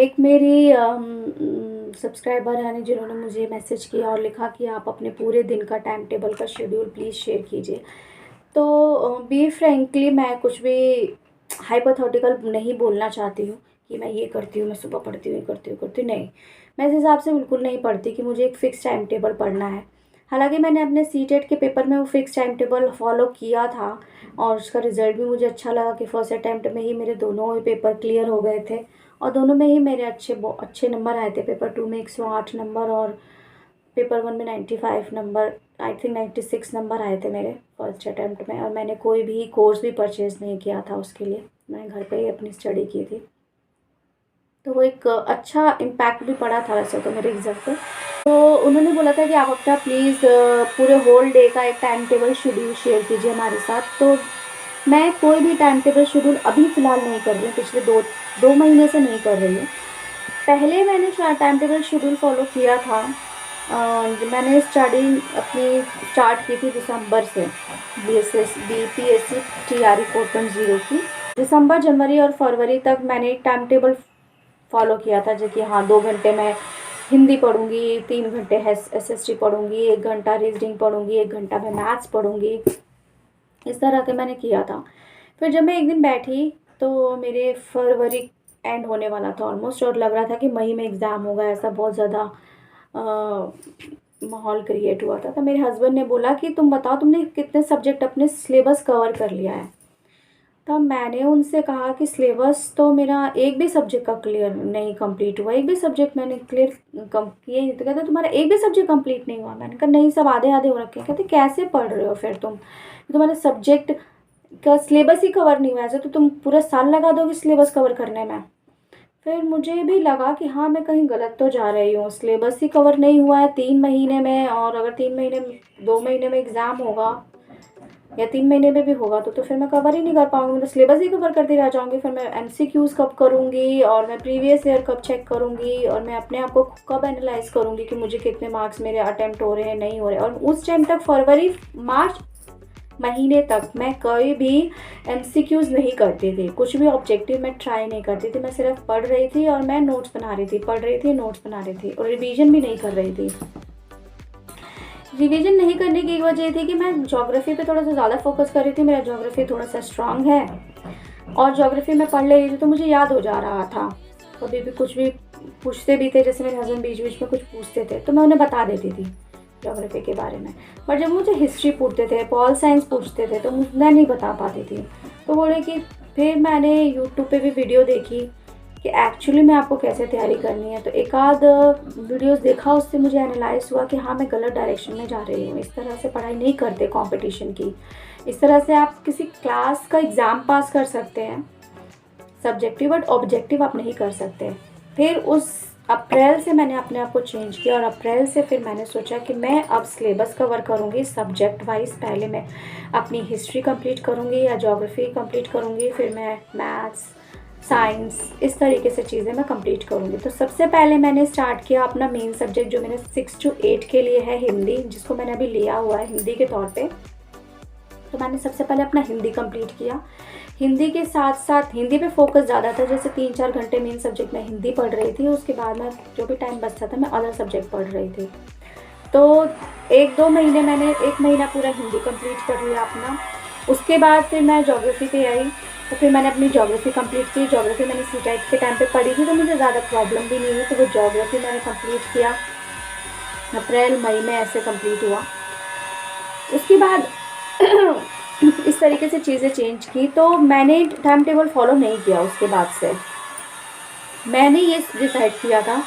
एक मेरी सब्सक्राइबर है जिन्होंने मुझे मैसेज किया और लिखा कि आप अपने पूरे दिन का टाइम टेबल का शेड्यूल प्लीज़ शेयर कीजिए। तो बी फ्रैंकली मैं कुछ भी हाइपोथेटिकल नहीं बोलना चाहती हूँ कि मैं ये करती हूँ, मैं सुबह पढ़ती हूँ, ये करती हूँ, नहीं। मैं इस हिसाब से बिल्कुल नहीं पढ़ती कि मुझे एक फ़िक्स टाइम टेबल पढ़ना है। हालाँकि मैंने अपने सीटेट के पेपर में वो फ़िक्स टाइम टेबल फ़ॉलो किया था और उसका रिज़ल्ट भी मुझे अच्छा लगा कि फर्स्ट अटेम्प्ट में ही मेरे दोनों ही पेपर क्लियर हो गए थे और दोनों में ही मेरे अच्छे नंबर आए थे। पेपर 2 में 108 नंबर और पेपर 1 में 95 नंबर, आई थिंक 96 नंबर आए थे मेरे फर्स्ट अटेम्प्ट में। और मैंने कोई भी कोर्स भी परचेज़ नहीं किया था उसके लिए, मैंने घर पे ही अपनी स्टडी की थी। तो वो एक अच्छा इम्पैक्ट भी पड़ा था वैसे तो मेरे एग्ज़ाम पे। तो उन्होंने बोला था कि आप अपना प्लीज़ पूरे होल डे का एक टाइम टेबल शेड्यूल शेयर कीजिए हमारे साथ। तो मैं कोई भी टाइम टेबल शेड्यूल अभी फ़िलहाल नहीं कर रही हूँ, पिछले दो महीने से नहीं कर रही हूँ। पहले मैंने टाइम टेबल शेड्यूल फ़ॉलो किया था। मैंने स्टडी अपनी स्टार्ट की थी दिसंबर से, बीपीएससी टीआरई 4.0 की। दिसंबर, जनवरी और फरवरी तक मैंने एक टाइम टेबल फॉलो किया था जो कि हाँ 2 घंटे मैं हिंदी पढ़ूँगी, 3 घंटे एसएसटी पढ़ूँगी, 1 घंटा रीजनिंग पढ़ूँगी, 1 घंटा मैं मैथ्स पढ़ूँगी। इस तरह के मैंने किया था। फिर जब मैं एक दिन बैठी तो मेरे फरवरी एंड होने वाला था ऑलमोस्ट और लग रहा था कि मई में एग्ज़ाम होगा, ऐसा बहुत ज़्यादा माहौल क्रिएट हुआ था। तो मेरे हस्बैंड ने बोला कि तुम बताओ तुमने कितने सब्जेक्ट अपने सिलेबस कवर कर लिया है। तब मैंने उनसे कहा कि सिलेबस तो मेरा एक भी सब्जेक्ट का क्लियर नहीं कंप्लीट हुआ, एक भी सब्जेक्ट मैंने क्लियर किए नहीं। तो कहते तुम्हारा एक भी सब्जेक्ट कंप्लीट नहीं हुआ। मैंने कहा नहीं, सब आधे आधे हो रखे हैं। कहते कैसे पढ़ रहे हो फिर तुम, तुम्हारे सब्जेक्ट का सिलेबस ही कवर नहीं हुआ है, ऐसे तो तुम पूरा साल लगा दोगे सिलेबस कवर करने में। फिर मुझे भी लगा कि हाँ मैं कहीं गलत तो जा रही हूँ, सिलेबस ही कवर नहीं हुआ है 3 महीने में। और अगर 3 महीने 2 महीने में एग्ज़ाम होगा या 3 महीने में भी होगा तो फिर मैं कवर ही नहीं कर पाऊँगी, मैं सिलेबस ही कवर करती रह जाऊँगी। फिर मैं एमसीक्यूज़ कब करूँगी और मैं प्रीवियस ईयर कब चेक करूँगी और मैं अपने आप को कब एनालाइज़ करूँगी कि मुझे कितने मार्क्स मेरे अटेम्प्ट हो रहे हैं, नहीं हो रहे। और उस टाइम तक फरवरी मार्च महीने तक मैं कोई भी एमसीक्यूज़ नहीं करती थी, कुछ भी ऑब्जेक्टिव मैं ट्राई नहीं करती थी। मैं सिर्फ पढ़ रही थी और मैं नोट्स बना रही थी, पढ़ रही थी, नोट्स बना रही थी और रिवीजन भी नहीं कर रही थी। रिवीजन नहीं करने की एक वजह थी कि मैं ज्योग्राफी पे थोड़ा सा ज़्यादा फोकस कर रही थी, मेरा ज्योग्राफी थोड़ा सा स्ट्रांग है और ज्योग्राफी में पढ़ ले रही थी तो मुझे याद हो जा रहा था। कभी भी कुछ भी पूछते भी थे, जैसे मेरे हस्बैंड बीच बीच में कुछ पूछते थे तो मैं उन्हें बता देती थी ज्योग्राफी के बारे में। बट जब मुझे हिस्ट्री पूछते थे, पॉल साइंस पूछते थे तो मैं नहीं बता पाती थी। तो बोले कि फिर मैंने यूट्यूब पे भी वीडियो देखी कि एक्चुअली में आपको कैसे तैयारी करनी है। तो एक आध वीडियोस देखा, उससे मुझे एनालाइज हुआ कि हाँ मैं गलत डायरेक्शन में जा रही हूँ। इस तरह से पढ़ाई नहीं करते कंपटीशन की। इस तरह से आप किसी क्लास का एग्ज़ाम पास कर सकते हैं सब्जेक्टिव, बट ऑब्जेक्टिव आप नहीं कर सकते। फिर उस अप्रैल से मैंने अपने आप को चेंज किया और अप्रैल से फिर मैंने सोचा कि मैं अब सिलेबस कवर करूँगी सब्जेक्ट वाइज। पहले मैं अपनी हिस्ट्री कंप्लीट करूँगी या ज्योग्राफी कंप्लीट करूँगी, फिर मैं मैथ्स, साइंस, इस तरीके से चीज़ें मैं कंप्लीट करूँगी। तो सबसे पहले मैंने स्टार्ट किया अपना मेन सब्जेक्ट जो मेरे 6 to 8 के लिए है हिंदी, जिसको मैंने अभी लिया हुआ है हिंदी के तौर पे। तो मैंने सबसे पहले अपना हिंदी कंप्लीट किया। हिंदी के साथ साथ हिंदी पे फोकस ज़्यादा था, जैसे 3-4 घंटे मेन सब्जेक्ट में हिंदी पढ़ रही थी, उसके बाद में जो भी टाइम बचता था मैं अदर सब्जेक्ट पढ़ रही थी। तो 1-2 महीने मैंने 1 महीना पूरा हिंदी कंप्लीट कर लिया अपना। उसके बाद फिर मैं ज्योग्राफी पे आई, तो फिर मैंने अपनी ज्योग्राफी कंप्लीट की। ज्योग्राफी मैंने सीटेट के टाइम पे पढ़ी थी तो मुझे ज़्यादा प्रॉब्लम भी नहीं हुई, तो वो ज्योग्राफी मैंने कंप्लीट किया। अप्रैल मई में ऐसे कंप्लीट हुआ। उसके बाद इस तरीके से चीज़ें चेंज की, तो मैंने टाइम टेबल फॉलो नहीं किया। उसके बाद से मैंने ये डिसाइड किया था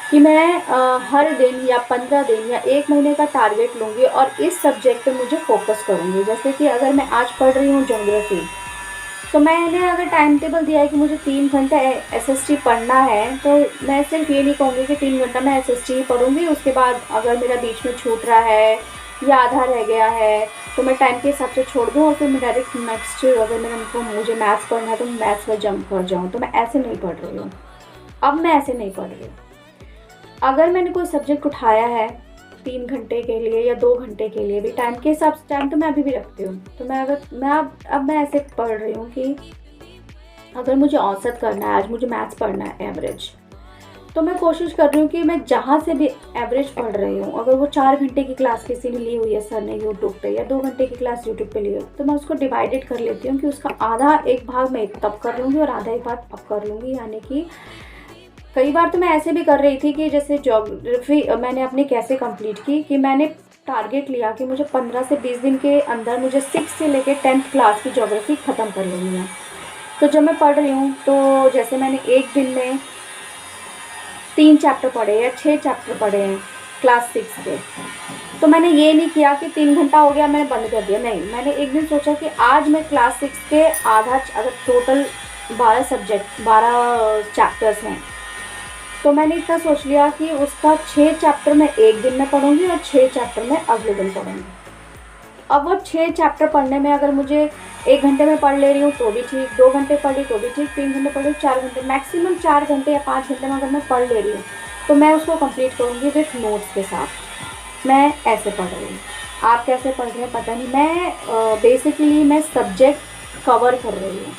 कि मैं हर दिन या 15 दिन या 1 महीने का टारगेट लूँगी और इस सब्जेक्ट पे मुझे फोकस करूँगी। जैसे कि अगर मैं आज पढ़ रही हूँ ज्योग्राफी, तो मैंने अगर टाइम टेबल दिया है कि मुझे 3 घंटा एसएसटी पढ़ना है, तो मैं सिर्फ ये नहीं कहूँगी कि 3 घंटा मैं एसएसटी ही पढ़ूँगी। उसके बाद अगर मेरा बीच में छूट रहा है या आधा रह गया है तो मैं टाइम के हिसाब से छोड़ दूँ और फिर मैं डायरेक्ट नेक्स्ट, अगर मुझे मैथ्स पढ़ना है तो मैं मैथ्स पर जंप कर जाऊँ। तो मैं ऐसे नहीं पढ़ रही हूँ, अब मैं ऐसे नहीं पढ़ रही हूँ। अगर मैंने कोई सब्जेक्ट उठाया है 3 घंटे के लिए या 2 घंटे के लिए भी, टाइम के हिसाब से टाइम तो मैं अभी भी रखती हूँ। तो मैं ऐसे पढ़ रही हूँ कि अगर मुझे औसत करना है, आज मुझे मैथ्स पढ़ना है एवरेज, तो मैं कोशिश कर रही हूँ कि मैं जहाँ से भी एवरेज पढ़ रही हूँ, अगर वो 4 घंटे की क्लास किसी ने ली हुई है सर ने यूट्यूब पे, या 2 घंटे की क्लास यूट्यूब पे ली हो, तो मैं उसको डिवाइडेड कर लेती हूँ कि उसका आधा एक भाग मैं तब कर लूँगी और आधा एक भाग अब कर लूँगी। यानी कि कई बार तो मैं ऐसे भी कर रही थी कि जैसे ज्योग्राफी मैंने अपनी कैसे कंप्लीट की कि मैंने टारगेट लिया कि मुझे 15 से 20 दिन के अंदर मुझे 6 से लेकर 10th क्लास की ज्योग्राफी ख़त्म कर लेनी है। तो जब मैं पढ़ रही हूँ तो जैसे मैंने एक दिन में 3 चैप्टर पढ़े या 6 चैप्टर पढ़े हैं क्लास 6 के, तो मैंने ये नहीं किया कि 3 घंटा हो गया मैंने बंद कर दिया, नहीं, मैंने एक दिन सोचा कि आज मैं क्लास 6 के आधा, अगर टोटल 12 चैप्टर्स हैं, तो मैंने इतना सोच लिया कि उसका 6 चैप्टर मैं एक दिन में पढ़ूंगी और 6 चैप्टर मैं अगले दिन पढ़ूंगी। अब वो 6 चैप्टर पढ़ने में अगर मुझे 1 घंटे में पढ़ ले रही हूँ तो भी ठीक, 2 घंटे पढ़ ली तो भी ठीक, 3 घंटे पढ़ ली, 4 घंटे, मैक्सिमम 4 घंटे या 5 घंटे में अगर मैं पढ़ ले रही हूँ तो मैं उसको कंप्लीट करूँगी विथ नोट्स के साथ। मैं ऐसे पढ़ रही हूँ, आप कैसे पढ़ रहे हैं पता नहीं। मैं बेसिकली मैं सब्जेक्ट कवर कर रही हूँ,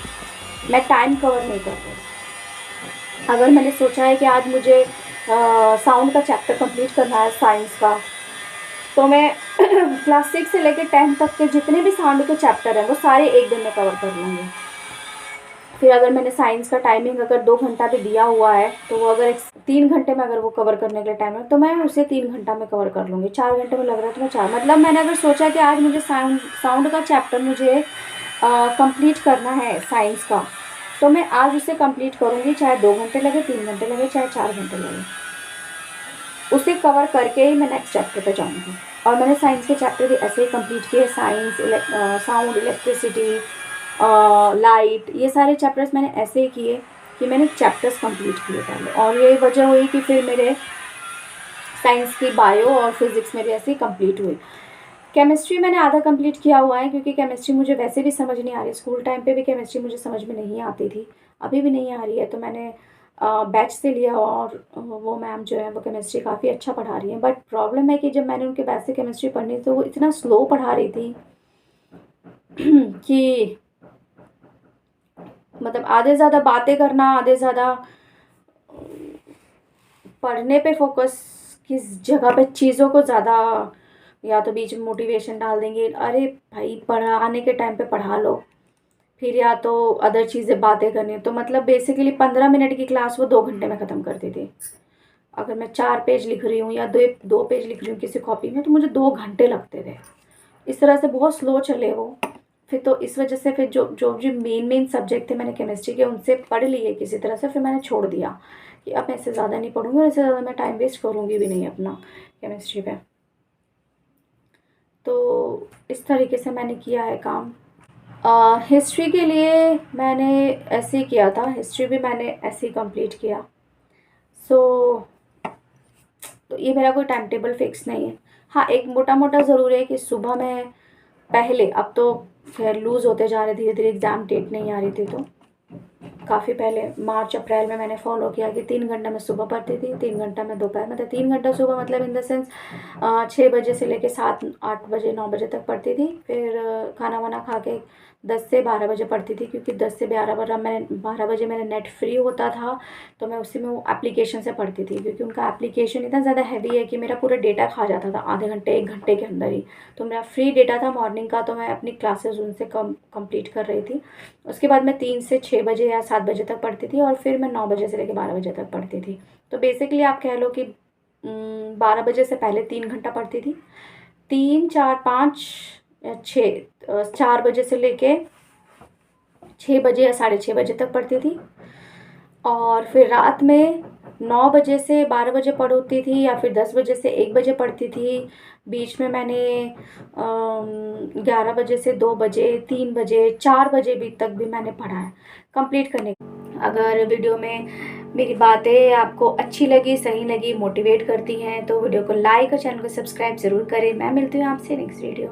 मैं टाइम कवर नहीं कर रही। अगर मैंने सोचा है कि आज मुझे साउंड का चैप्टर कंप्लीट करना है साइंस का, तो मैं क्लास 6 से लेकर 10 तक के जितने भी साउंड के चैप्टर हैं वो सारे एक दिन में कवर कर लूँगी। फिर अगर मैंने साइंस का टाइमिंग अगर 2 घंटा भी दिया हुआ है तो वो अगर 3 घंटे में अगर वो कवर करने के लिए टाइम है तो मैं उसे 3 घंटा में कवर कर लूँगी। 4 घंटे में लग रहा है तो मैं 4, मतलब मैंने अगर सोचा कि आज मुझे साउंड का चैप्टर मुझे कंप्लीट करना है साइंस का, तो मैं आज उसे कंप्लीट करूँगी, चाहे 2 घंटे लगे, 3 घंटे लगे, चाहे 4 घंटे लगे, उसे कवर करके ही मैं नेक्स्ट चैप्टर पे जाऊँगी। और मैंने साइंस के चैप्टर भी ऐसे ही कंप्लीट किए, साइंस, साउंड, इलेक्ट्रिसिटी, लाइट, ये सारे चैप्टर्स मैंने ऐसे ही किए कि मैंने चैप्टर्स कंप्लीट किए पहले। और यही वजह हुई कि फिर मेरे साइंस की बायो और फिज़िक्स में भी ऐसे ही कंप्लीट हुई। केमिस्ट्री मैंने आधा कंप्लीट किया हुआ है क्योंकि केमिस्ट्री मुझे वैसे भी समझ नहीं आ रही। स्कूल टाइम पे भी केमिस्ट्री मुझे समझ में नहीं आती थी, अभी भी नहीं आ रही है, तो मैंने बैच से लिया और वो मैम जो है वो केमिस्ट्री काफ़ी अच्छा पढ़ा रही हैं। बट प्रॉब्लम है कि जब मैंने उनके बैच से केमिस्ट्री पढ़नी तो वो इतना स्लो पढ़ा रही थी कि मतलब आधे ज़्यादा बातें करना, आधे ज़्यादा पढ़ने पे फोकस किस जगह पे, चीज़ों को ज़्यादा, या तो बीच में मोटिवेशन डाल देंगे, अरे भाई पढ़ाने के टाइम पे पढ़ा लो, फिर या तो अदर चीज़ें बातें करनी। तो मतलब बेसिकली 15 मिनट की क्लास वो 2 घंटे में ख़त्म करती थी। अगर मैं 4 पेज लिख रही हूँ या 2 पेज लिख रही हूँ किसी कॉपी में तो मुझे 2 घंटे लगते थे। इस तरह से बहुत स्लो चले वो। फिर तो इस वजह से फिर जो मेन सब्जेक्ट थे मैंने केमिस्ट्री के उनसे पढ़ लिए किसी तरह से, फिर मैंने छोड़ दिया कि अब मैं इससे ज़्यादा नहीं पढ़ूँगी और इससे ज़्यादा मैं टाइम वेस्ट करूँगी भी नहीं अपना केमिस्ट्री पे। तो इस तरीके से मैंने किया है काम। हिस्ट्री के लिए मैंने ऐसे ही किया था, हिस्ट्री भी मैंने ऐसे ही कंप्लीट किया। तो ये मेरा कोई टाइम टेबल फिक्स नहीं है। हाँ, एक मोटा मोटा ज़रूर है कि सुबह में पहले, अब तो खैर लूज़ होते जा रहे धीरे धीरे, एग्ज़ाम डेट नहीं आ रही थी, तो काफ़ी पहले मार्च अप्रैल में मैंने फॉलो किया कि 3 घंटा मैं सुबह पढ़ती थी, 3 घंटा मैं दोपहर में, 3 घंटा सुबह मतलब इन द सेंस 6 बजे से लेके 7-8 बजे 9 बजे तक पढ़ती थी। फिर खाना वाना खा के 10 से 12 बजे पढ़ती थी, क्योंकि 10 से 12 बजे मेरा नेट फ्री होता था, तो मैं उसी में वो एप्लीकेशन से पढ़ती थी, क्योंकि उनका एप्लीकेशन इतना ज़्यादा हैवी है कि मेरा पूरा डेटा खा जाता था आधे घंटे 1 घंटे के अंदर ही। तो मेरा फ्री डेटा था मॉर्निंग का, तो मैं अपनी क्लासेस उनसे कंप्लीट कर रही थी। उसके बाद मैं 3 से 6 बजे या 7 बजे तक पढ़ती थी, और फिर मैं 9 बजे से लेकर 12 बजे तक पढ़ती थी। तो बेसिकली आप कह लो कि 12 बजे से पहले 3 घंटा पढ़ती थी, 3, 4, 5 या 6, 4 बजे से लेके 6 बजे या 6:30 बजे तक पढ़ती थी, और फिर रात में 9 बजे से 12 बजे पढ़ती थी, या फिर 10 बजे से 1 बजे पढ़ती थी। बीच में मैंने 11 बजे से 2 बजे, 3 बजे, 4 बजे भी तक भी मैंने पढ़ा है कंप्लीट करने। अगर वीडियो में मेरी बातें आपको अच्छी लगी, सही लगी, मोटिवेट करती हैं, तो वीडियो को लाइक और चैनल को सब्सक्राइब ज़रूर करें। मैं मिलती हूँ आपसे नेक्स्ट वीडियो में।